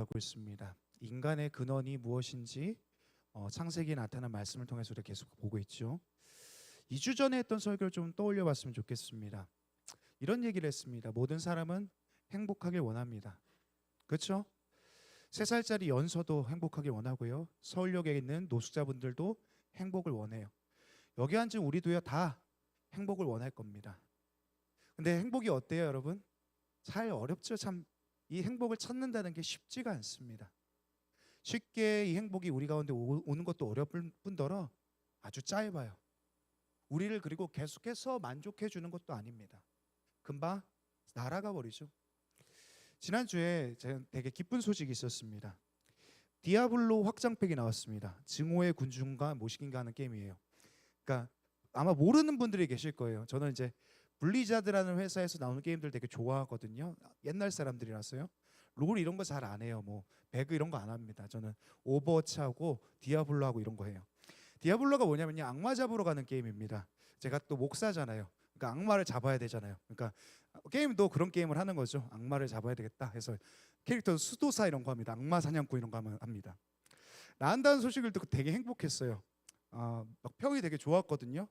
하고 있습니다. 인간의 근원이 무엇인지 창세기에 나타난 말씀을 통해서 우리가 계속 보고 있죠. 2주 전에 했던 설교를 좀 떠올려 봤으면 좋겠습니다. 이런 얘기를 했습니다. 모든 사람은 행복하길 원합니다. 그렇죠? 3살짜리 연서도 행복하길 원하고요. 서울역에 있는 노숙자분들도 행복을 원해요. 여기 앉은 우리도요, 다 행복을 원할 겁니다. 근데 행복이 어때요, 여러분? 잘 어렵죠. 참 이 행복을 찾는다는 게 쉽지가 않습니다. 쉽게 이 행복이 우리 가운데 오는 것도 어려울 뿐더러 아주 짧아요. 우리를 그리고 계속해서 만족해 주는 것도 아닙니다. 금방 날아가 버리죠. 지난주에 제가 되게 기쁜 소식이 있었습니다. 디아블로 확장팩이 나왔습니다. 증오의 군중과 모시긴가 하는 게임이에요. 그러니까 아마 모르는 분들이 계실 거예요. 저는 이제 블리자드라는 회사에서 나오는 게임들 되게 좋아하거든요. 옛날 사람들이라서요. 롤 이런 거 잘 안 해요. 뭐 배그 이런 거 안 합니다. 저는 오버워치하고 디아블로하고 이런 거 해요. 디아블로가 뭐냐면요, 악마 잡으러 가는 게임입니다. 제가 또 목사잖아요. 그러니까 악마를 잡아야 되잖아요. 그러니까 게임도 그런 게임을 하는 거죠. 악마를 잡아야 되겠다 해서 캐릭터 수도사 이런 거 합니다. 악마 사냥꾼 이런 거 합니다. 나온다는 소식을 듣고 되게 행복했어요. 막 평이 되게 좋았거든요.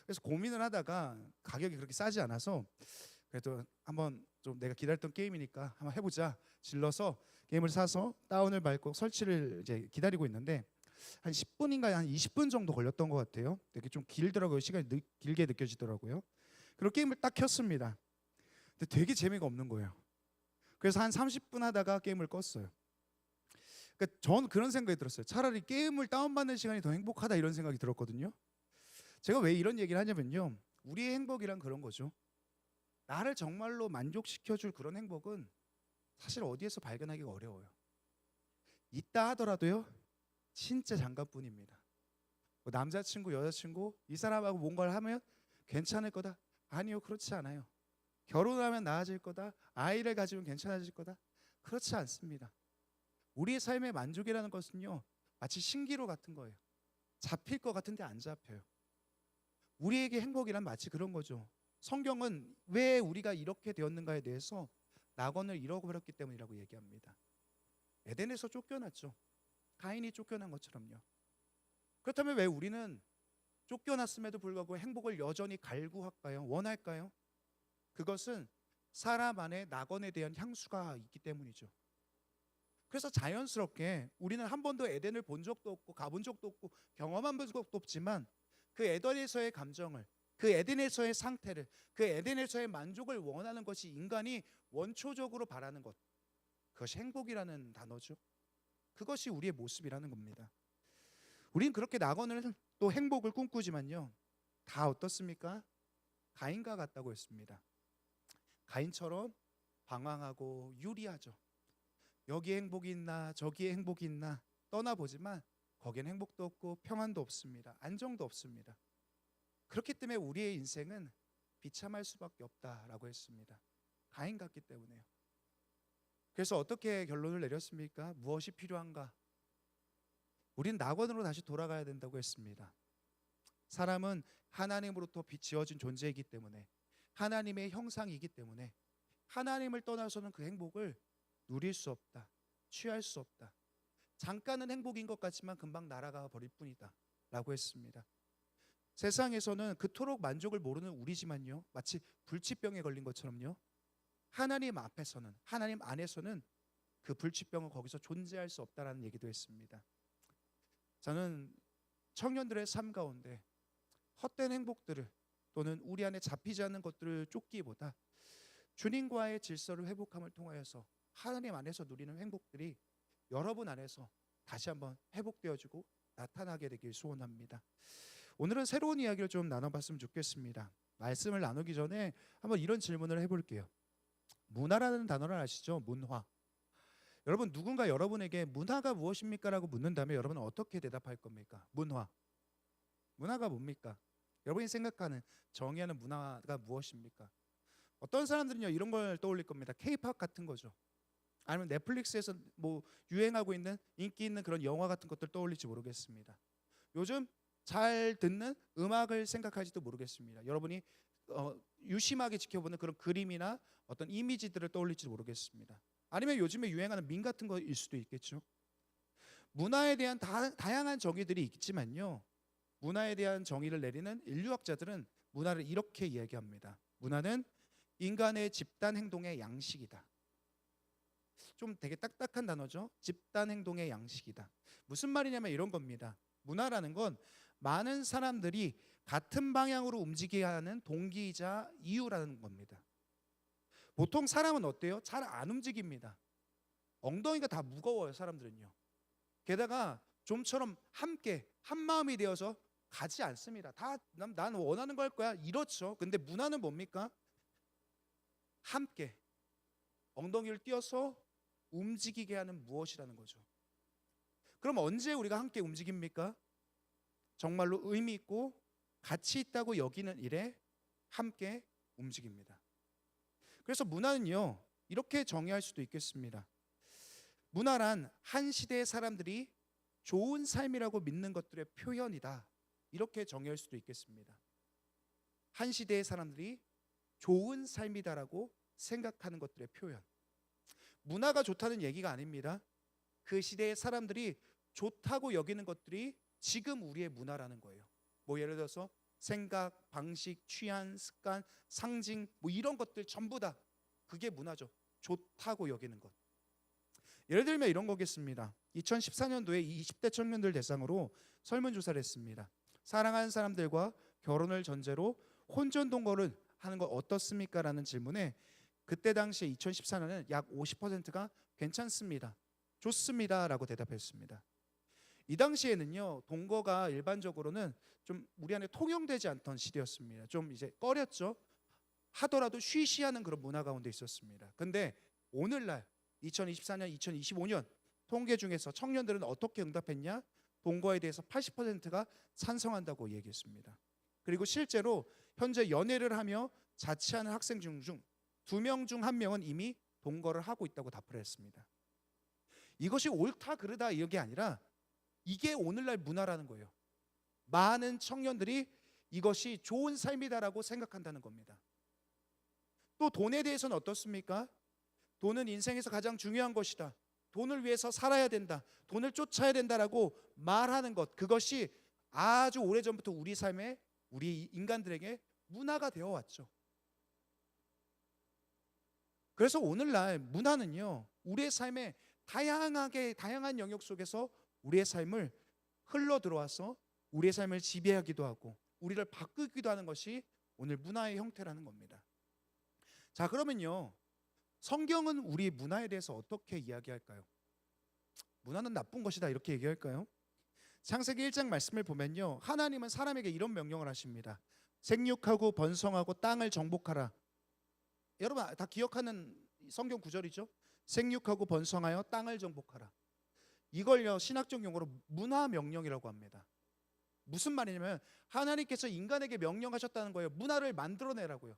그래서 고민을 하다가 가격이 그렇게 싸지 않아서 그래도 한번 좀 내가 기다렸던 게임이니까 한번 해보자 질러서 게임을 사서 다운을 받고 설치를 이제 기다리고 있는데 한 10분인가 한 20분 정도 걸렸던 것 같아요. 되게 좀 길더라고요. 시간이 길게 느껴지더라고요. 그리고 게임을 딱 켰습니다. 근데 되게 재미가 없는 거예요. 그래서 한 30분 하다가 게임을 껐어요. 그러니까 전 그런 생각이 들었어요. 차라리 게임을 다운받는 시간이 더 행복하다 이런 생각이 들었거든요. 제가 왜 이런 얘기를 하냐면요, 우리의 행복이란 그런 거죠. 나를 정말로 만족시켜줄 그런 행복은 사실 어디에서 발견하기가 어려워요. 있다 하더라도요, 진짜 잠깐뿐입니다. 뭐 남자친구, 여자친구 이 사람하고 뭔가를 하면 괜찮을 거다? 아니요, 그렇지 않아요. 결혼하면 나아질 거다? 아이를 가지면 괜찮아질 거다? 그렇지 않습니다. 우리의 삶의 만족이라는 것은요, 마치 신기루 같은 거예요. 잡힐 것 같은데 안 잡혀요. 우리에게 행복이란 마치 그런 거죠. 성경은 왜 우리가 이렇게 되었는가에 대해서 낙원을 잃어버렸기 때문이라고 얘기합니다. 에덴에서 쫓겨났죠. 가인이 쫓겨난 것처럼요. 그렇다면 왜 우리는 쫓겨났음에도 불구하고 행복을 여전히 갈구할까요? 원할까요? 그것은 사람 안에 낙원에 대한 향수가 있기 때문이죠. 그래서 자연스럽게 우리는 한 번도 에덴을 본 적도 없고 가본 적도 없고 경험한 적도 없지만 그 에덴에서의 감정을, 그 에덴에서의 상태를, 그 에덴에서의 만족을 원하는 것이 인간이 원초적으로 바라는 것, 그것이 행복이라는 단어죠. 그것이 우리의 모습이라는 겁니다. 우린 그렇게 낙원을 또 행복을 꿈꾸지만요, 다 어떻습니까? 가인과 같다고 했습니다. 가인처럼 방황하고 유리하죠. 여기에 행복이 있나 저기에 행복이 있나 떠나보지만 거기엔 행복도 없고 평안도 없습니다. 안정도 없습니다. 그렇기 때문에 우리의 인생은 비참할 수밖에 없다라고 했습니다. 가인 같기 때문에요. 그래서 어떻게 결론을 내렸습니까? 무엇이 필요한가? 우린 낙원으로 다시 돌아가야 된다고 했습니다. 사람은 하나님으로부터 지어진 존재이기 때문에, 하나님의 형상이기 때문에 하나님을 떠나서는 그 행복을 누릴 수 없다, 취할 수 없다. 잠깐은 행복인 것 같지만 금방 날아가 버릴 뿐이다 라고 했습니다. 세상에서는 그토록 만족을 모르는 우리지만요, 마치 불치병에 걸린 것처럼요, 하나님 앞에서는, 하나님 안에서는 그 불치병은 거기서 존재할 수 없다라는 얘기도 했습니다. 저는 청년들의 삶 가운데 헛된 행복들을 또는 우리 안에 잡히지 않는 것들을 쫓기보다 주님과의 질서를 회복함을 통하여서 하나님 안에서 누리는 행복들이 여러분 안에서 다시 한번 회복되어지고 나타나게 되길 소원합니다. 오늘은 새로운 이야기를 좀 나눠봤으면 좋겠습니다. 말씀을 나누기 전에 한번 이런 질문을 해볼게요. 문화라는 단어를 아시죠? 문화. 여러분, 누군가 여러분에게 문화가 무엇입니까? 라고 묻는다면 여러분은 어떻게 대답할 겁니까? 문화. 문화가 뭡니까? 여러분이 생각하는, 정의하는 문화가 무엇입니까? 어떤 사람들은요, 이런 걸 떠올릴 겁니다. K-팝 같은 거죠. 아니면 넷플릭스에서 뭐 유행하고 있는 인기 있는 그런 영화 같은 것들 떠올릴지 모르겠습니다. 요즘 잘 듣는 음악을 생각할지도 모르겠습니다. 여러분이 유심하게 지켜보는 그런 그림이나 어떤 이미지들을 떠올릴지 모르겠습니다. 아니면 요즘에 유행하는 밈 같은 거일 수도 있겠죠. 문화에 대한 다양한 정의들이 있지만요. 문화에 대한 정의를 내리는 인류학자들은 문화를 이렇게 이야기합니다. 문화는 인간의 집단 행동의 양식이다. 좀 되게 딱딱한 단어죠. 집단 행동의 양식이다. 무슨 말이냐면 이런 겁니다. 문화라는 건 많은 사람들이 같은 방향으로 움직여야 하는 동기이자 이유라는 겁니다. 보통 사람은 어때요? 잘 안 움직입니다. 엉덩이가 다 무거워요, 사람들은요. 게다가 좀처럼 함께 한 마음이 되어서 가지 않습니다. 다 난 원하는 거 할 거야. 이렇죠. 근데 문화는 뭡니까? 함께 엉덩이를 띄어서 움직이게 하는 무엇이라는 거죠. 그럼 언제 우리가 함께 움직입니까? 정말로 의미 있고 가치 있다고 여기는 일에 함께 움직입니다. 그래서 문화는요, 이렇게 정의할 수도 있겠습니다. 문화란 한 시대의 사람들이 좋은 삶이라고 믿는 것들의 표현이다. 이렇게 정의할 수도 있겠습니다. 한 시대의 사람들이 좋은 삶이다라고 생각하는 것들의 표현. 문화가 좋다는 얘기가 아닙니다. 그 시대의 사람들이 좋다고 여기는 것들이 지금 우리의 문화라는 거예요. 뭐 예를 들어서 생각, 방식, 취한, 습관, 상징 뭐 이런 것들 전부 다 그게 문화죠. 좋다고 여기는 것. 예를 들면 이런 거겠습니다. 2014년도에 20대 청년들 대상으로 설문조사를 했습니다. 사랑하는 사람들과 결혼을 전제로 혼전동거를 하는 거 어떻습니까? 라는 질문에 그때 당시에 2014년에는 약 50%가 괜찮습니다, 좋습니다 라고 대답했습니다. 이 당시에는요, 동거가 일반적으로는 좀 우리 안에 통용되지 않던 시대였습니다. 좀 이제 꺼렸죠. 하더라도 쉬쉬하는 그런 문화 가운데 있었습니다. 근데 오늘날 2024년, 2025년 통계 중에서 청년들은 어떻게 응답했냐? 동거에 대해서 80%가 찬성한다고 얘기했습니다. 그리고 실제로 현재 연애를 하며 자취하는 학생 중 2명 중 1명은 이미 동거를 하고 있다고 답을 했습니다. 이것이 옳다 그르다 이게 아니라 이게 오늘날 문화라는 거예요. 많은 청년들이 이것이 좋은 삶이다라고 생각한다는 겁니다. 또 돈에 대해서는 어떻습니까? 돈은 인생에서 가장 중요한 것이다. 돈을 위해서 살아야 된다. 돈을 쫓아야 된다라고 말하는 것, 그것이 아주 오래전부터 우리 삶에, 우리 인간들에게 문화가 되어 왔죠. 그래서 오늘날 문화는요, 우리의 삶에 다양한 영역 속에서 우리의 삶을 흘러 들어와서 우리의 삶을 지배하기도 하고 우리를 바꾸기도 하는 것이 오늘 문화의 형태라는 겁니다. 자, 그러면요, 성경은 우리 문화에 대해서 어떻게 이야기할까요? 문화는 나쁜 것이다 이렇게 얘기할까요? 창세기 1장 말씀을 보면요, 하나님은 사람에게 이런 명령을 하십니다. 생육하고 번성하고 땅을 정복하라. 여러분 다 기억하는 성경 구절이죠. 생육하고 번성하여 땅을 정복하라. 이걸요, 신학적 용어로 문화 명령이라고 합니다. 무슨 말이냐면 하나님께서 인간에게 명령하셨다는 거예요. 문화를 만들어내라고요.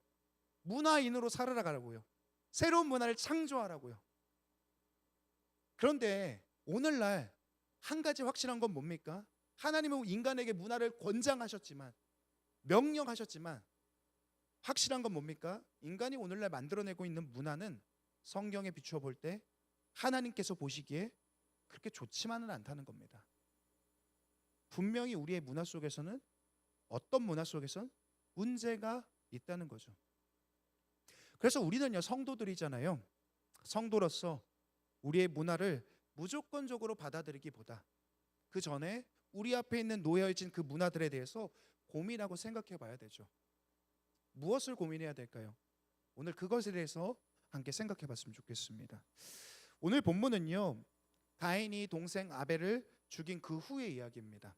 문화인으로 살아가라고요. 새로운 문화를 창조하라고요. 그런데 오늘날 한 가지 확실한 건 뭡니까? 하나님은 인간에게 문화를 권장하셨지만, 명령하셨지만, 확실한 건 뭡니까? 인간이 오늘날 만들어내고 있는 문화는 성경에 비추어 볼 때 하나님께서 보시기에 그렇게 좋지만은 않다는 겁니다. 분명히 우리의 문화 속에서는, 어떤 문화 속에선 문제가 있다는 거죠. 그래서 우리는요, 성도들이잖아요. 성도로서 우리의 문화를 무조건적으로 받아들이기보다 그 전에 우리 앞에 있는 놓여진 그 문화들에 대해서 고민하고 생각해 봐야 되죠. 무엇을 고민해야 될까요? 오늘 그것에 대해서 함께 생각해 봤으면 좋겠습니다. 오늘 본문은요, 가인이 동생 아벨을 죽인 그 후의 이야기입니다.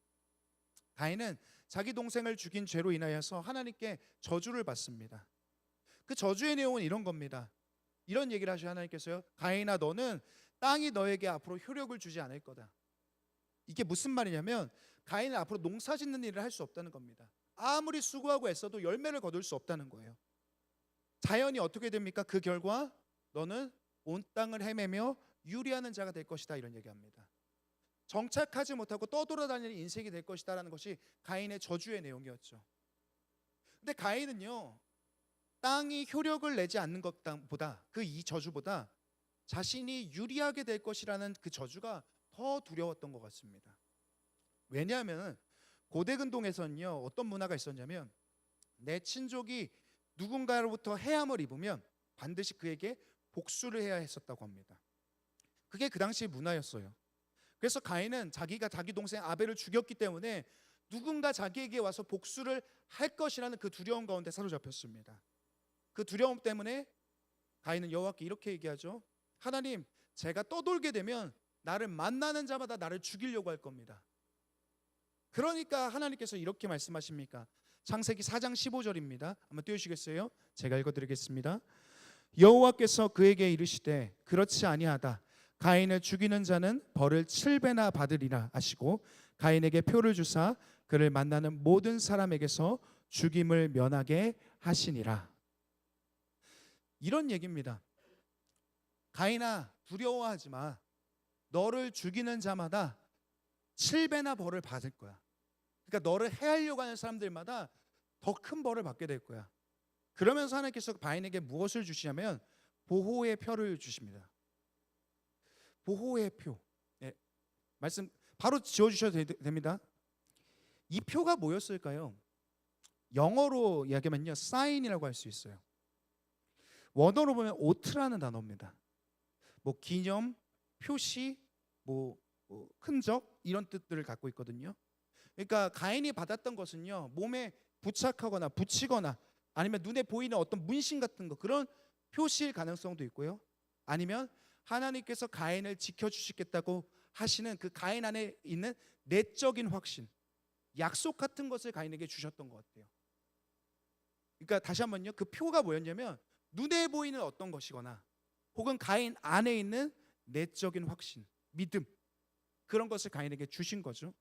가인은 자기 동생을 죽인 죄로 인하여서 하나님께 저주를 받습니다. 그 저주의 내용은 이런 겁니다. 이런 얘기를 하셔 하나님께서요. 가인아, 너는 땅이 너에게 앞으로 효력을 주지 않을 거다. 이게 무슨 말이냐면 가인은 앞으로 농사 짓는 일을 할 수 없다는 겁니다. 아무리 수고하고 애써도 열매를 거둘 수 없다는 거예요. 자연이 어떻게 됩니까? 그 결과 너는 온 땅을 헤매며 유리하는 자가 될 것이다, 이런 얘기합니다. 정착하지 못하고 떠돌아다니는 인생이 될 것이다라는 것이 가인의 저주의 내용이었죠. 근데 가인은요, 땅이 효력을 내지 않는 것보다, 그 이 저주보다 자신이 유리하게 될 것이라는 그 저주가 더 두려웠던 것 같습니다. 왜냐하면 고대 근동에서는요, 어떤 문화가 있었냐면 내 친족이 누군가로부터 해함을 입으면 반드시 그에게 복수를 해야 했었다고 합니다. 그게 그 당시 문화였어요. 그래서 가인은 자기가 자기 동생 아벨을 죽였기 때문에 누군가 자기에게 와서 복수를 할 것이라는 그 두려움 가운데 사로잡혔습니다. 그 두려움 때문에 가인은 여호와께 이렇게 얘기하죠. 하나님, 제가 떠돌게 되면 나를 만나는 자마다 나를 죽이려고 할 겁니다. 그러니까 하나님께서 이렇게 말씀하십니까? 창세기 4장 15절입니다. 한번 띄우시겠어요? 제가 읽어드리겠습니다. 여호와께서 그에게 이르시되 그렇지 아니하다. 가인을 죽이는 자는 벌을 7배나 받으리라 하시고 가인에게 표를 주사 그를 만나는 모든 사람에게서 죽임을 면하게 하시니라. 이런 얘기입니다. 가인아, 두려워하지 마. 너를 죽이는 자마다 7배나 벌을 받을 거야. 그러니까 너를 해하려고 하는 사람들마다 더 큰 벌을 받게 될 거야. 그러면서 하나님께서 가인에게 무엇을 주시냐면 보호의 표를 주십니다. 보호의 표. 네, 말씀 바로 지어주셔도 됩니다. 이 표가 뭐였을까요? 영어로 이야기하면요, 사인이라고 할 수 있어요. 원어로 보면 오트라는 단어입니다. 뭐 기념, 표시, 뭐 흔적 이런 뜻들을 갖고 있거든요. 그러니까 가인이 받았던 것은요, 몸에 부착하거나 붙이거나 아니면 눈에 보이는 어떤 문신 같은 거, 그런 표시일 가능성도 있고요. 아니면 하나님께서 가인을 지켜주시겠다고 하시는 그 가인 안에 있는 내적인 확신, 약속 같은 것을 가인에게 주셨던 것 같아요. 그러니까 다시 한번요, 그 표가 뭐였냐면 눈에 보이는 어떤 것이거나 혹은 가인 안에 있는 내적인 확신, 믿음, 그런 것을 가인에게 주신 거죠.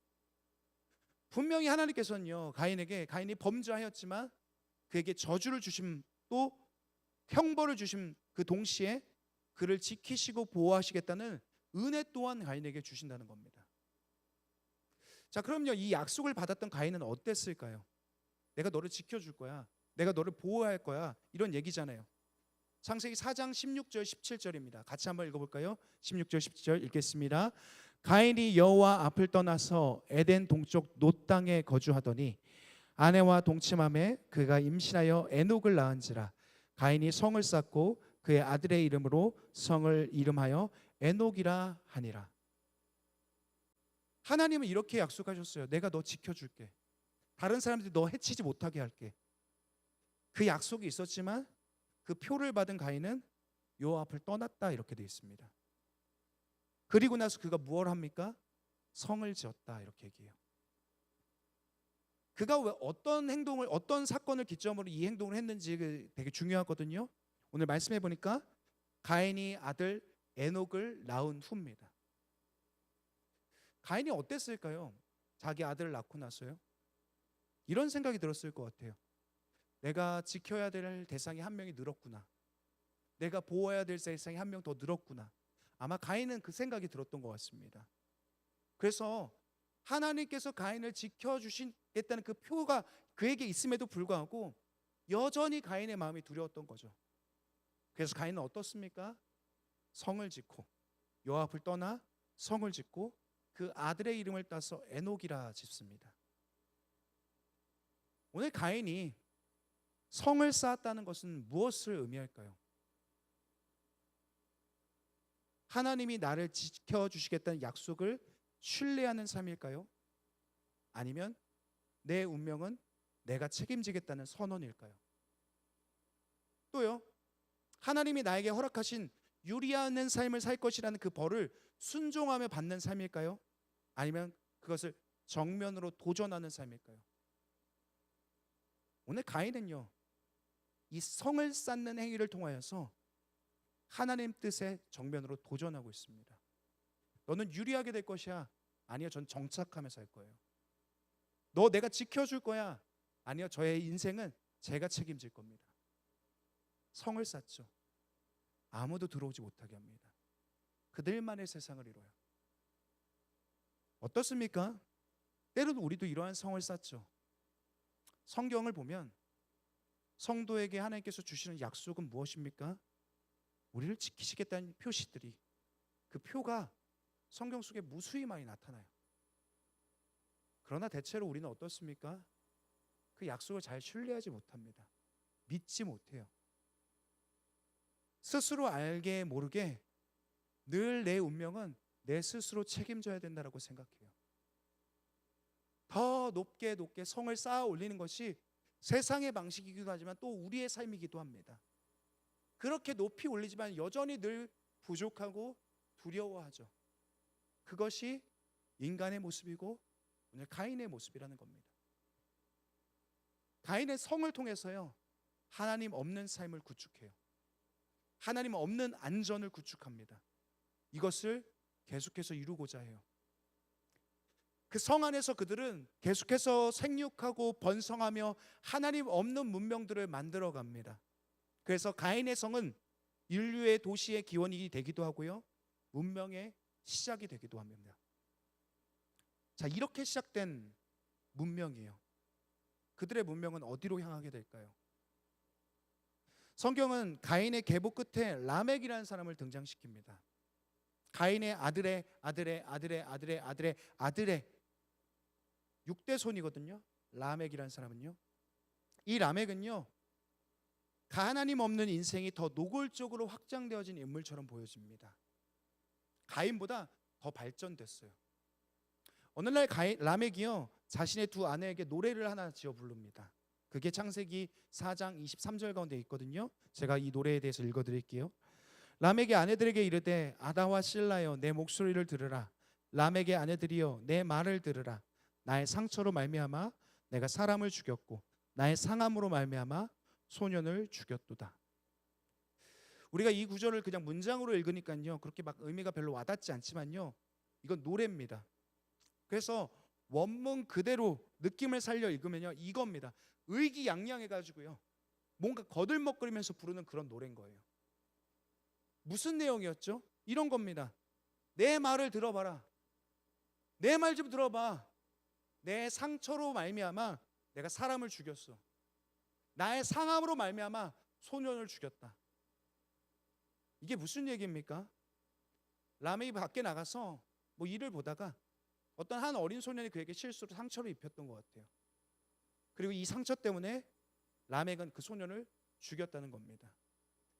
분명히 하나님께서는요, 가인이 범죄하였지만 그에게 저주를 주심, 또 형벌을 주심, 그 동시에 그를 지키시고 보호하시겠다는 은혜 또한 가인에게 주신다는 겁니다. 자, 그럼요, 이 약속을 받았던 가인은 어땠을까요? 내가 너를 지켜줄 거야, 내가 너를 보호할 거야, 이런 얘기잖아요. 창세기 4장 16절 17절입니다. 같이 한번 읽어볼까요? 16절 17절 읽겠습니다. 가인이 여호와 앞을 떠나서 에덴 동쪽 놋 땅에 거주하더니 아내와 동침함에 그가 임신하여 에녹을 낳은지라. 가인이 성을 쌓고 그의 아들의 이름으로 성을 이름하여 에녹이라 하니라. 하나님은 이렇게 약속하셨어요. 내가 너 지켜줄게. 다른 사람들이 너 해치지 못하게 할게. 그 약속이 있었지만 그 표를 받은 가인은 여호와 앞을 떠났다, 이렇게 되어 있습니다. 그리고 나서 그가 무엇을 합니까? 성을 지었다, 이렇게 얘기해요. 그가 왜 어떤 행동을, 어떤 사건을 기점으로 이 행동을 했는지 되게 중요하거든요. 오늘 말씀해 보니까 가인이 아들 에녹을 낳은 후입니다. 가인이 어땠을까요? 자기 아들을 낳고 나서요, 이런 생각이 들었을 것 같아요. 내가 지켜야 될 대상이 한 명이 늘었구나. 내가 보호해야 될 대상이 한 명 더 늘었구나. 아마 가인은 그 생각이 들었던 것 같습니다. 그래서 하나님께서 가인을 지켜주시겠다는 그 표가 그에게 있음에도 불구하고 여전히 가인의 마음이 두려웠던 거죠. 그래서 가인은 어떻습니까? 성을 짓고 여호와 앞을 떠나 성을 짓고 그 아들의 이름을 따서 에녹이라 짓습니다. 오늘 가인이 성을 쌓았다는 것은 무엇을 의미할까요? 하나님이 나를 지켜주시겠다는 약속을 신뢰하는 삶일까요? 아니면 내 운명은 내가 책임지겠다는 선언일까요? 또요, 하나님이 나에게 허락하신 유리하는 삶을 살 것이라는 그 벌을 순종하며 받는 삶일까요? 아니면 그것을 정면으로 도전하는 삶일까요? 오늘 가인은요, 이 성을 쌓는 행위를 통하여서 하나님 뜻에 정면으로 도전하고 있습니다. 너는 유리하게 될 것이야. 아니요, 전 정착하며 살 거예요. 너 내가 지켜줄 거야. 아니요, 저의 인생은 제가 책임질 겁니다. 성을 쌓죠. 아무도 들어오지 못하게 합니다. 그들만의 세상을 이뤄요. 어떻습니까? 때로는 우리도 이러한 성을 쌓죠. 성경을 보면 성도에게 하나님께서 주시는 약속은 무엇입니까? 우리를 지키시겠다는 표시들이, 그 표가 성경 속에 무수히 많이 나타나요. 그러나 대체로 우리는 어떻습니까? 그 약속을 잘 신뢰하지 못합니다. 믿지 못해요. 스스로 알게 모르게 늘 내 운명은 내 스스로 책임져야 된다고 생각해요. 더 높게 높게 성을 쌓아 올리는 것이 세상의 방식이기도 하지만 또 우리의 삶이기도 합니다. 그렇게 높이 올리지만 여전히 늘 부족하고 두려워하죠. 그것이 인간의 모습이고 오늘 가인의 모습이라는 겁니다. 가인의 성을 통해서요, 하나님 없는 삶을 구축해요. 하나님 없는 안전을 구축합니다. 이것을 계속해서 이루고자 해요. 그 성 안에서 그들은 계속해서 생육하고 번성하며 하나님 없는 문명들을 만들어 갑니다. 그래서 가인의 성은 인류의 도시의 기원이 되기도 하고요, 문명의 시작이 되기도 합니다. 자, 이렇게 시작된 문명이에요. 그들의 문명은 어디로 향하게 될까요? 성경은 가인의 계보 끝에 라멕이라는 사람을 등장시킵니다. 가인의 아들의 아들의 아들의 아들의 아들의 아들의 6대 손이거든요. 라멕이라는 사람은요. 이 라멕은요, 하나님 없는 인생이 더 노골적으로 확장되어진 인물처럼 보여집니다. 가인보다 더 발전됐어요. 어느 날 라멕이요, 자신의 두 아내에게 노래를 하나 지어 부릅니다. 그게 창세기 4장 23절 가운데 있거든요. 제가 이 노래에 대해서 읽어드릴게요. 라멕의 아내들에게 이르되 아다와 실라여 내 목소리를 들으라. 라멕의 아내들이여 내 말을 들으라. 나의 상처로 말미암아 내가 사람을 죽였고 나의 상함으로 말미암아 소년을 죽였도다. 우리가 이 구절을 그냥 문장으로 읽으니까요, 그렇게 막 의미가 별로 와닿지 않지만요, 이건 노래입니다. 그래서 원문 그대로 느낌을 살려 읽으면요, 이겁니다. 의기양양해가지고요, 뭔가 거들먹거리면서 부르는 그런 노래인 거예요. 무슨 내용이었죠? 이런 겁니다. 내 말을 들어봐라. 내 말 좀 들어봐. 내 상처로 말미암아 내가 사람을 죽였어. 나의 상함으로 말미암아 소년을 죽였다. 이게 무슨 얘기입니까? 라멕이 밖에 나가서 뭐 일을 보다가 어떤 한 어린 소년이 그에게 실수로 상처를 입혔던 것 같아요. 그리고 이 상처 때문에 라멕은 그 소년을 죽였다는 겁니다.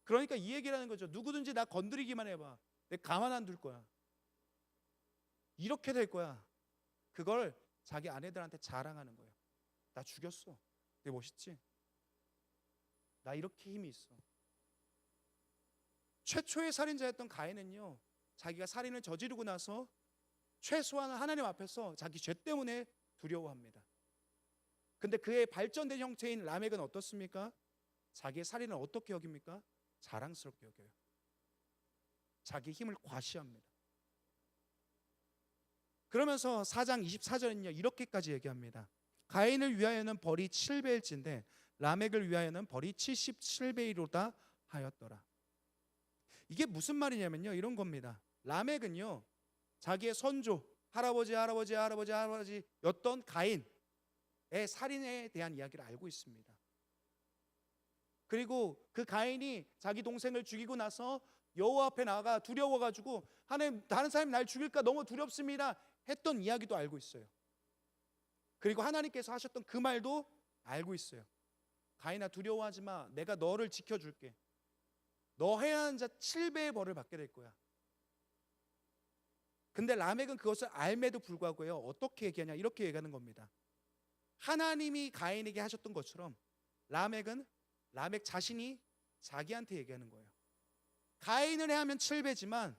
그러니까 이 얘기라는 거죠. 누구든지 나 건드리기만 해봐. 내가 가만 안 둘 거야. 이렇게 될 거야. 그걸 자기 아내들한테 자랑하는 거예요. 나 죽였어. 되게 멋있지? 나 이렇게 힘이 있어. 최초의 살인자였던 가인은요, 자기가 살인을 저지르고 나서 최소한 하나님 앞에서 자기 죄 때문에 두려워합니다. 근데 그의 발전된 형태인 라멕은 어떻습니까? 자기의 살인을 어떻게 여깁니까? 자랑스럽게 여겨요. 자기 힘을 과시합니다. 그러면서 4장 24절은요, 이렇게까지 얘기합니다. 가인을 위하여는 벌이 7배일진데 라멕을 위하여는 벌이 77배이로다 하였더라. 이게 무슨 말이냐면요, 이런 겁니다. 라멕은요, 자기의 선조, 할아버지였던 가인의 살인에 대한 이야기를 알고 있습니다. 그리고 그 가인이 자기 동생을 죽이고 나서 여호와 앞에 나가 두려워가지고 하나님, 다른 사람이 날 죽일까 너무 두렵습니다 했던 이야기도 알고 있어요. 그리고 하나님께서 하셨던 그 말도 알고 있어요. 가인아, 두려워하지 마. 내가 너를 지켜줄게. 너 해야 하는 자 7배의 벌을 받게 될 거야. 근데 라멕은 그것을 알매도 불구하고요, 어떻게 얘기하냐, 이렇게 얘기하는 겁니다. 하나님이 가인에게 하셨던 것처럼 라멕은 라멕 자신이 자기한테 얘기하는 거예요. 가인을 해야 하면 7배지만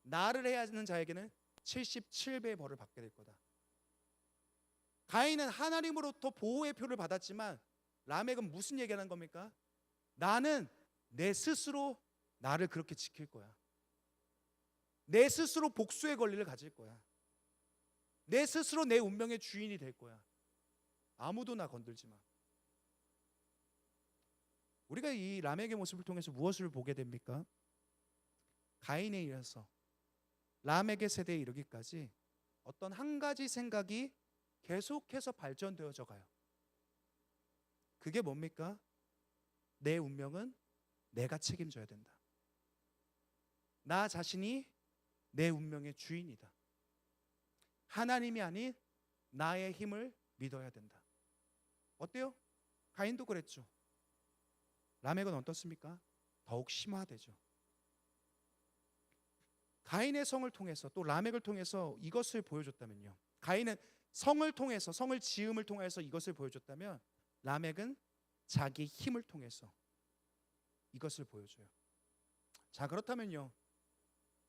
나를 해야 하는 자에게는 77배의 벌을 받게 될 거다. 가인은 하나님으로부터 보호의 표를 받았지만 라멕은 무슨 얘기하는 겁니까? 나는 내 스스로 나를 그렇게 지킬 거야. 내 스스로 복수의 권리를 가질 거야. 내 스스로 내 운명의 주인이 될 거야. 아무도 나 건들지 마. 우리가 이 라멕의 모습을 통해서 무엇을 보게 됩니까? 가인에 이어서 라멕의 세대에 이르기까지 어떤 한 가지 생각이 계속해서 발전되어져 가요. 그게 뭡니까? 내 운명은 내가 책임져야 된다. 나 자신이 내 운명의 주인이다. 하나님이 아닌 나의 힘을 믿어야 된다. 어때요? 가인도 그랬죠. 라멕은 어떻습니까? 더욱 심화되죠. 가인의 성을 통해서 또 라멕을 통해서 이것을 보여줬다면요. 가인은 성을 통해서, 성을 지음을 통해서 이것을 보여줬다면, 라멕은 자기 힘을 통해서 이것을 보여줘요. 자, 그렇다면요,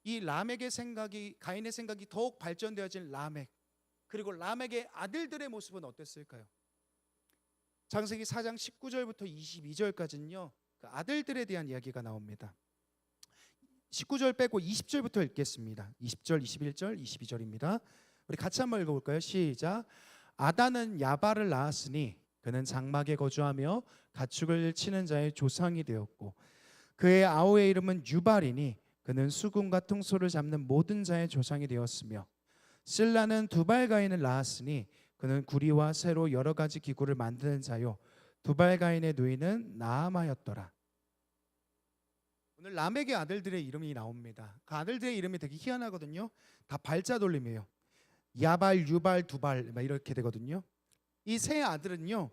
이 라멕의 생각이, 가인의 생각이 더욱 발전되어진 라멕, 그리고 라멕의 아들들의 모습은 어땠을까요? 창세기 4장 19절부터 22절까지는요 그 아들들에 대한 이야기가 나옵니다. 19절 빼고 20절부터 읽겠습니다. 20절, 21절, 22절입니다. 우리 같이 한번 읽어볼까요? 시작. 아다는 야발을 낳았으니 그는 장막에 거주하며 가축을 치는 자의 조상이 되었고, 그의 아우의 이름은 유발이니 그는 수금과 퉁소를 잡는 모든 자의 조상이 되었으며, 실라는 두발가인을 낳았으니 그는 구리와 쇠로 여러 가지 기구를 만드는 자요, 두발가인의 누이는 나아마였더라. 오늘 라멕의 아들들의 이름이 나옵니다. 그 아들들의 이름이 되게 희한하거든요. 다 발자 돌림이에요. 야발, 유발, 두발 이렇게 되거든요. 이 세 아들은요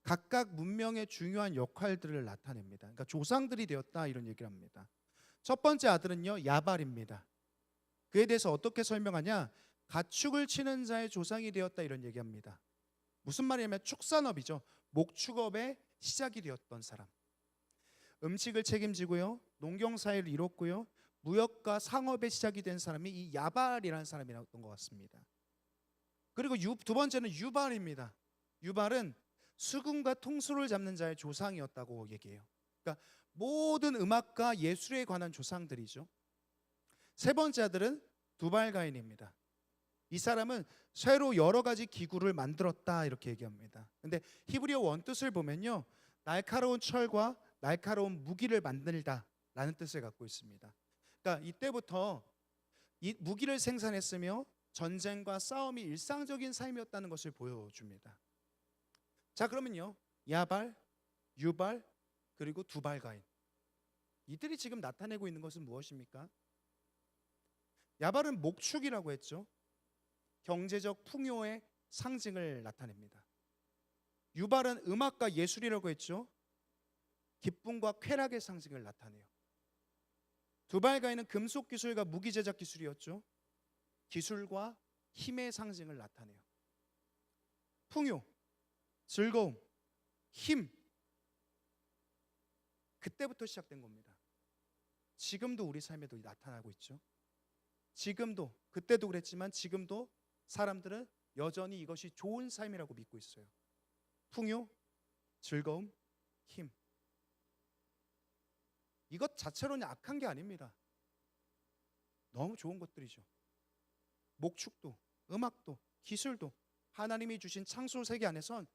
각각 문명의 중요한 역할들을 나타냅니다. 그러니까 조상들이 되었다 이런 얘기를 합니다. 첫 번째 아들은요 야발입니다. 그에 대해서 어떻게 설명하냐? 가축을 치는 자의 조상이 되었다 이런 얘기합니다. 무슨 말이냐면 축산업이죠. 목축업의 시작이 되었던 사람. 음식을 책임지고요, 농경사회를 이뤘고요, 무역과 상업의 시작이 된 사람이 이 야발이라는 사람이었던 것 같습니다. 그리고 두 번째는 유발입니다. 유발은 수금과 통수를 잡는 자의 조상이었다고 얘기해요. 그러니까 모든 음악과 예술에 관한 조상들이죠. 세 번째 아들은 두발가인입니다. 이 사람은 쇠로 여러 가지 기구를 만들었다 이렇게 얘기합니다. 근데 히브리어 원뜻을 보면요, 날카로운 철과 날카로운 무기를 만들다 라는 뜻을 갖고 있습니다. 그러니까 이때부터 이 무기를 생산했으며 전쟁과 싸움이 일상적인 삶이었다는 것을 보여줍니다. 자, 그러면요, 야발, 유발, 그리고 두발가인, 이들이 지금 나타내고 있는 것은 무엇입니까? 야발은 목축이라고 했죠. 경제적 풍요의 상징을 나타냅니다. 유발은 음악과 예술이라고 했죠. 기쁨과 쾌락의 상징을 나타내요. 두발가인은 금속 기술과 무기 제작 기술이었죠. 기술과 힘의 상징을 나타내요. 풍요, 즐거움, 힘, 그때부터 시작된 겁니다. 지금도 우리 삶에도 나타나고 있죠. 지금도, 그때도 그랬지만 지금도 사람들은 여전히 이것이 좋은 삶이라고 믿고 있어요. 풍요, 즐거움, 힘, 이것 자체로는 악한 게 아닙니다. 너무 좋은 것들이죠. 목축도, 음악도, 기술도 하나님이 주신 창조 세계 안에선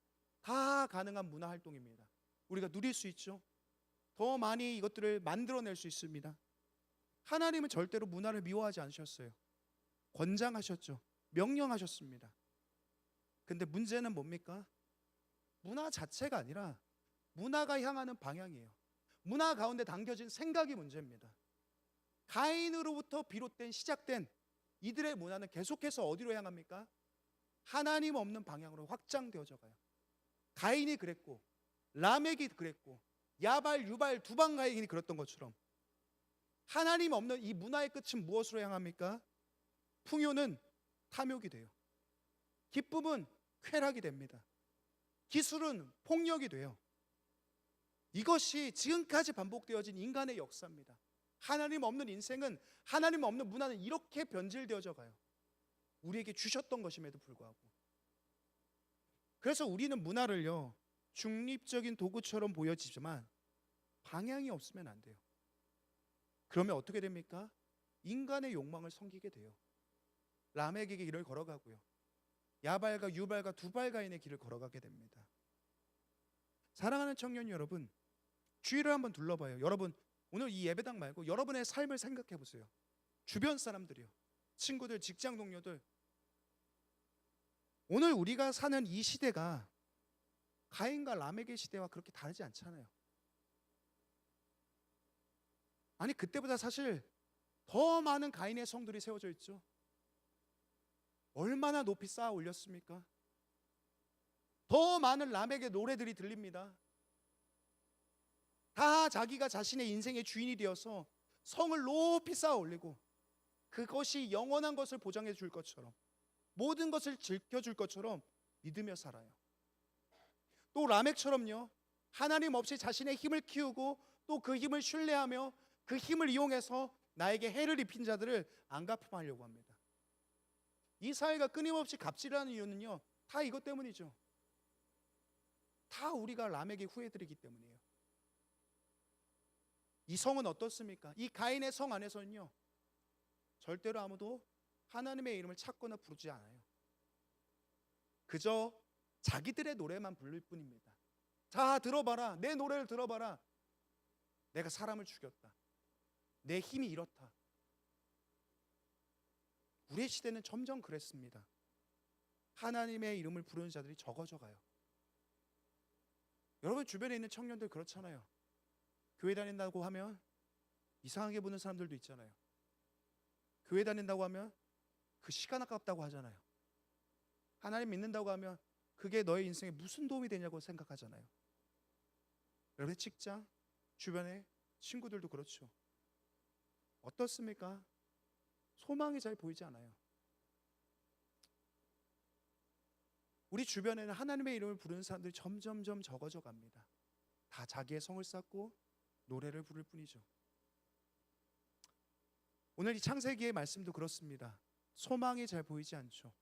다 가능한 문화 활동입니다. 우리가 누릴 수 있죠. 더 많이 이것들을 만들어낼 수 있습니다. 하나님은 절대로 문화를 미워하지 않으셨어요. 권장하셨죠. 명령하셨습니다. 근데 문제는 뭡니까? 문화 자체가 아니라 문화가 향하는 방향이에요. 문화 가운데 담겨진 생각이 문제입니다. 가인으로부터 비롯된, 시작된 이들의 문화는 계속해서 어디로 향합니까? 하나님 없는 방향으로 확장되어져 가요. 가인이 그랬고, 라멕이 그랬고, 야발, 유발, 두발가인이 그랬던 것처럼 하나님 없는 이 문화의 끝은 무엇으로 향합니까? 풍요는 탐욕이 돼요. 기쁨은 쾌락이 됩니다. 기술은 폭력이 돼요. 이것이 지금까지 반복되어진 인간의 역사입니다. 하나님 없는 인생은, 하나님 없는 문화는 이렇게 변질되어져 가요. 우리에게 주셨던 것임에도 불구하고. 그래서 우리는 문화를요 중립적인 도구처럼 보여지지만 방향이 없으면 안 돼요. 그러면 어떻게 됩니까? 인간의 욕망을 섬기게 돼요. 라멕에게 길을 걸어가고요, 야발과 유발과 두발가인의 길을 걸어가게 됩니다. 사랑하는 청년 여러분, 주위를 한번 둘러봐요. 여러분 오늘 이 예배당 말고 여러분의 삶을 생각해 보세요. 주변 사람들이요, 친구들, 직장 동료들, 오늘 우리가 사는 이 시대가 가인과 라멕의 시대와 그렇게 다르지 않잖아요. 아니, 그때보다 사실 더 많은 가인의 성들이 세워져 있죠. 얼마나 높이 쌓아 올렸습니까? 더 많은 라멕의 노래들이 들립니다. 다 자기가 자신의 인생의 주인이 되어서 성을 높이 쌓아 올리고 그것이 영원한 것을 보장해 줄 것처럼, 모든 것을 지켜줄 것처럼 믿으며 살아요. 또 라멕처럼요, 하나님 없이 자신의 힘을 키우고 또 그 힘을 신뢰하며 그 힘을 이용해서 나에게 해를 입힌 자들을 안갚음하려고 합니다. 이 사회가 끊임없이 갑질하는 이유는요, 다 이것 때문이죠. 다 우리가 라멕의 후예들이기 때문이에요. 이 성은 어떻습니까? 이 가인의 성 안에서는요, 절대로 아무도 하나님의 이름을 찾거나 부르지 않아요. 그저 자기들의 노래만 부를 뿐입니다. 자, 들어봐라, 내 노래를 들어봐라. 내가 사람을 죽였다, 내 힘이 이렇다. 우리의 시대는 점점 그랬습니다. 하나님의 이름을 부르는 자들이 적어져 가요. 여러분 주변에 있는 청년들 그렇잖아요. 교회 다닌다고 하면 이상하게 보는 사람들도 있잖아요. 교회 다닌다고 하면 그 시간 아깝다고 하잖아요. 하나님 믿는다고 하면 그게 너의 인생에 무슨 도움이 되냐고 생각하잖아요. 여러분의 직장, 주변의 친구들도 그렇죠. 어떻습니까? 소망이 잘 보이지 않아요. 우리 주변에는 하나님의 이름을 부르는 사람들이 점점점 적어져 갑니다. 다 자기의 성을 쌓고 노래를 부를 뿐이죠. 오늘 이 창세기의 말씀도 그렇습니다. 소망이 잘 보이지 않죠.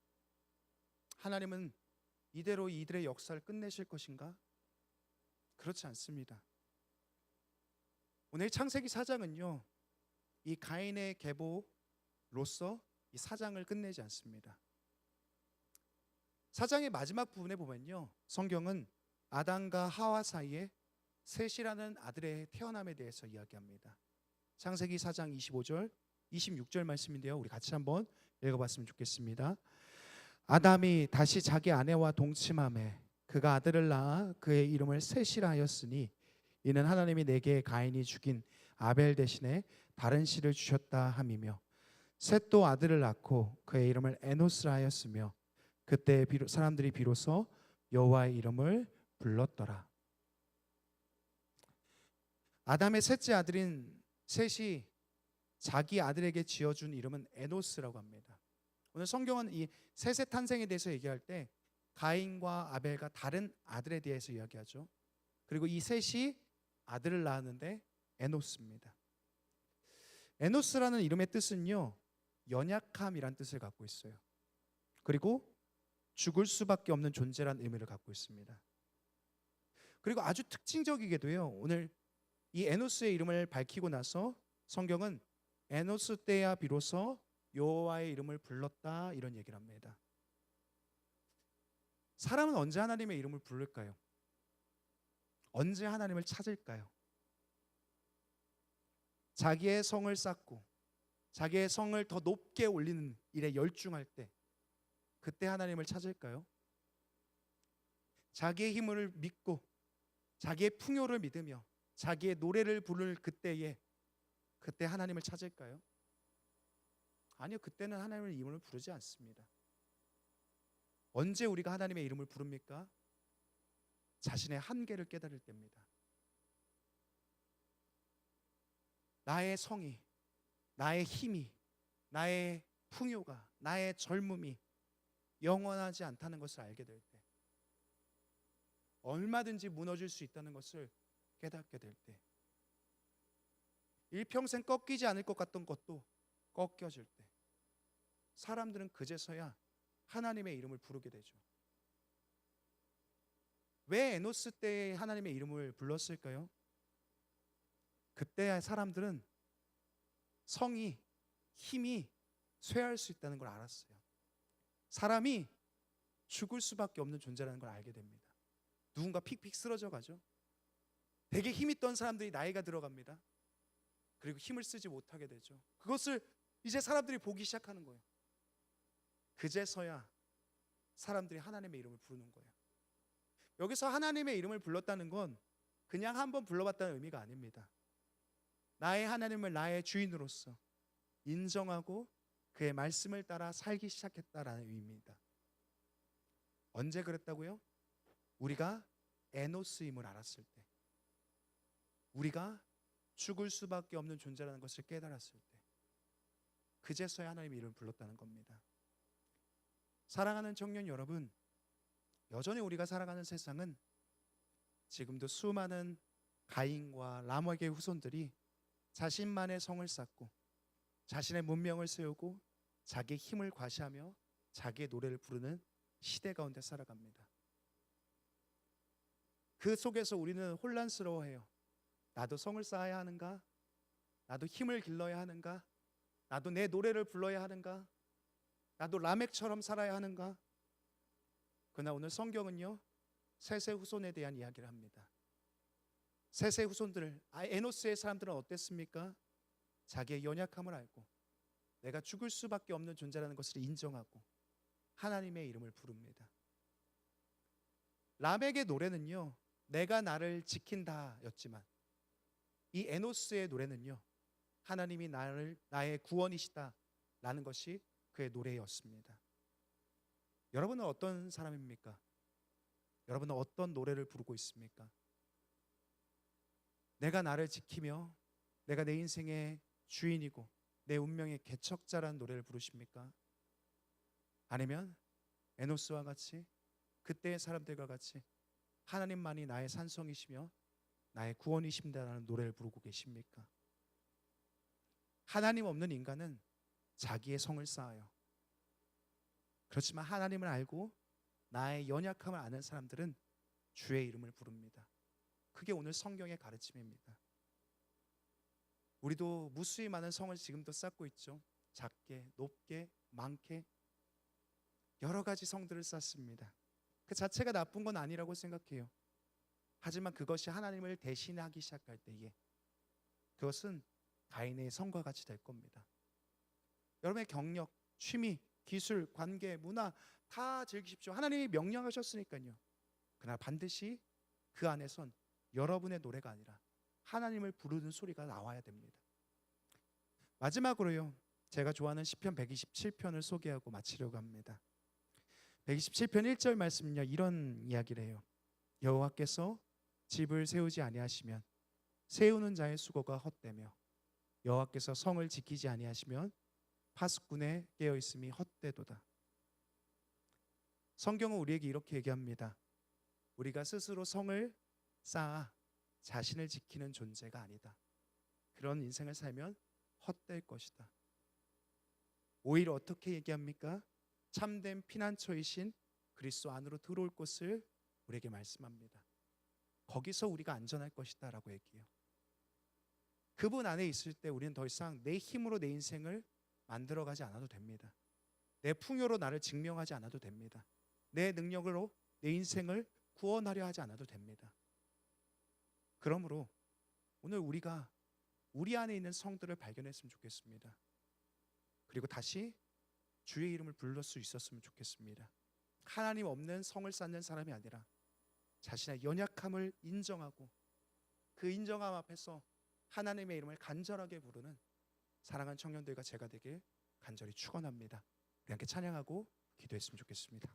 하나님은 이대로 이들의 역사를 끝내실 것인가? 그렇지 않습니다. 오늘 창세기 4장은요, 이 가인의 계보로서 이 4장을 끝내지 않습니다. 4장의 마지막 부분에 보면요, 성경은 아담과 하와 사이에 셋이라는 아들의 태어남에 대해서 이야기합니다. 창세기 4장 25절 26절 말씀인데요, 우리 같이 한번 읽어봤으면 좋겠습니다. 아담이 다시 자기 아내와 동침하매 그가 아들을 낳아 그의 이름을 셋이라 하였으니 이는 하나님이 내게 가인이 죽인 아벨 대신에 다른 씨를 주셨다 함이며, 셋도 아들을 낳고 그의 이름을 에노스라 하였으며 그때 사람들이 비로소 여호와의 이름을 불렀더라. 아담의 셋째 아들인 셋이 자기 아들에게 지어준 이름은 에노스라고 합니다. 오늘 성경은 이 셋의 탄생에 대해서 얘기할 때 가인과 아벨과 다른 아들에 대해서 이야기하죠. 그리고 이 셋이 아들을 낳았는데 에노스입니다. 에노스라는 이름의 뜻은요, 연약함이란 뜻을 갖고 있어요. 그리고 죽을 수밖에 없는 존재란 의미를 갖고 있습니다. 그리고 아주 특징적이게도요, 오늘 이 에노스의 이름을 밝히고 나서 성경은 에노스 때야 비로소 여호와의 이름을 불렀다, 이런 얘기를 합니다. 사람은 언제 하나님의 이름을 부를까요? 언제 하나님을 찾을까요? 자기의 성을 쌓고 자기의 성을 더 높게 올리는 일에 열중할 때, 그때 하나님을 찾을까요? 자기의 힘을 믿고 자기의 풍요를 믿으며 자기의 노래를 부를 그때 하나님을 찾을까요? 아니요, 그때는 하나님의 이름을 부르지 않습니다. 언제 우리가 하나님의 이름을 부릅니까? 자신의 한계를 깨달을 때입니다. 나의 성이, 나의 힘이, 나의 풍요가, 나의 젊음이 영원하지 않다는 것을 알게 될 때, 얼마든지 무너질 수 있다는 것을 깨닫게 될 때, 일평생 꺾이지 않을 것 같던 것도 꺾여질 때, 사람들은 그제서야 하나님의 이름을 부르게 되죠. 왜 에노스 때 하나님의 이름을 불렀을까요? 그때 사람들은 성이, 힘이 쇠할 수 있다는 걸 알았어요. 사람이 죽을 수밖에 없는 존재라는 걸 알게 됩니다. 누군가 픽픽 쓰러져 가죠. 되게 힘 있던 사람들이 나이가 들어갑니다. 그리고 힘을 쓰지 못하게 되죠. 그것을 이제 사람들이 보기 시작하는 거예요. 그제서야 사람들이 하나님의 이름을 부르는 거예요. 여기서 하나님의 이름을 불렀다는 건 그냥 한번 불러봤다는 의미가 아닙니다. 나의 하나님을 나의 주인으로서 인정하고 그의 말씀을 따라 살기 시작했다라는 의미입니다. 언제 그랬다고요? 우리가 에노스임을 알았을 때, 우리가 죽을 수밖에 없는 존재라는 것을 깨달았을 때, 그제서야 하나님의 이름을 불렀다는 겁니다. 사랑하는 청년 여러분, 여전히 우리가 살아가는 세상은 지금도 수많은 가인과 라멕의 후손들이 자신만의 성을 쌓고 자신의 문명을 세우고 자기의 힘을 과시하며 자기의 노래를 부르는 시대 가운데 살아갑니다. 그 속에서 우리는 혼란스러워해요. 나도 성을 쌓아야 하는가? 나도 힘을 길러야 하는가? 나도 내 노래를 불러야 하는가? 나도 라멕처럼 살아야 하는가? 그러나 오늘 성경은요, 셋의 후손에 대한 이야기를 합니다. 셋의 후손들, 에노스의 사람들은 어땠습니까? 자기의 연약함을 알고 내가 죽을 수밖에 없는 존재라는 것을 인정하고 하나님의 이름을 부릅니다. 라멕의 노래는요, 내가 나를 지킨다 였지만 이 에노스의 노래는요, 하나님이 나의 구원이시다 라는 것이 그의 노래였습니다. 여러분은 어떤 사람입니까? 여러분은 어떤 노래를 부르고 있습니까? 내가 나를 지키며 내가 내 인생의 주인이고 내 운명의 개척자라는 노래를 부르십니까? 아니면 에노스와 같이 그때의 사람들과 같이 하나님만이 나의 산성이시며 나의 구원이십니다라는 노래를 부르고 계십니까? 하나님 없는 인간은 자기의 성을 쌓아요. 그렇지만 하나님을 알고 나의 연약함을 아는 사람들은 주의 이름을 부릅니다. 그게 오늘 성경의 가르침입니다. 우리도 무수히 많은 성을 지금도 쌓고 있죠. 작게, 높게, 많게 여러 가지 성들을 쌓습니다. 그 자체가 나쁜 건 아니라고 생각해요. 하지만 그것이 하나님을 대신하기 시작할 때에 그것은 가인의 성과 같이 될 겁니다. 여러분의 경력, 취미, 기술, 관계, 문화 다 즐기십시오. 하나님이 명령하셨으니까요. 그러나 반드시 그 안에선 여러분의 노래가 아니라 하나님을 부르는 소리가 나와야 됩니다. 마지막으로요, 제가 좋아하는 시편 127편을 소개하고 마치려고 합니다. 127편 1절 말씀은요, 이런 이야기를 해요. 여호와께서 집을 세우지 아니하시면 세우는 자의 수고가 헛되며 여호와께서 성을 지키지 아니하시면 파수꾼의 깨어있음이 헛되도다. 성경은 우리에게 이렇게 얘기합니다. 우리가 스스로 성을 쌓아 자신을 지키는 존재가 아니다. 그런 인생을 살면 헛될 것이다. 오히려 어떻게 얘기합니까? 참된 피난처이신 그리스도 안으로 들어올 것을 우리에게 말씀합니다. 거기서 우리가 안전할 것이다 라고 얘기해요. 그분 안에 있을 때 우리는 더 이상 내 힘으로 내 인생을 만들어가지 않아도 됩니다. 내 풍요로 나를 증명하지 않아도 됩니다. 내 능력으로 내 인생을 구원하려 하지 않아도 됩니다. 그러므로 오늘 우리가 우리 안에 있는 성들을 발견했으면 좋겠습니다. 그리고 다시 주의 이름을 불러 수 있었으면 좋겠습니다. 하나님 없는 성을 쌓는 사람이 아니라 자신의 연약함을 인정하고 그 인정함 앞에서 하나님의 이름을 간절하게 부르는 사랑하는 청년들과 제가 되길 간절히 축원합니다. 우리 함께 찬양하고 기도했으면 좋겠습니다.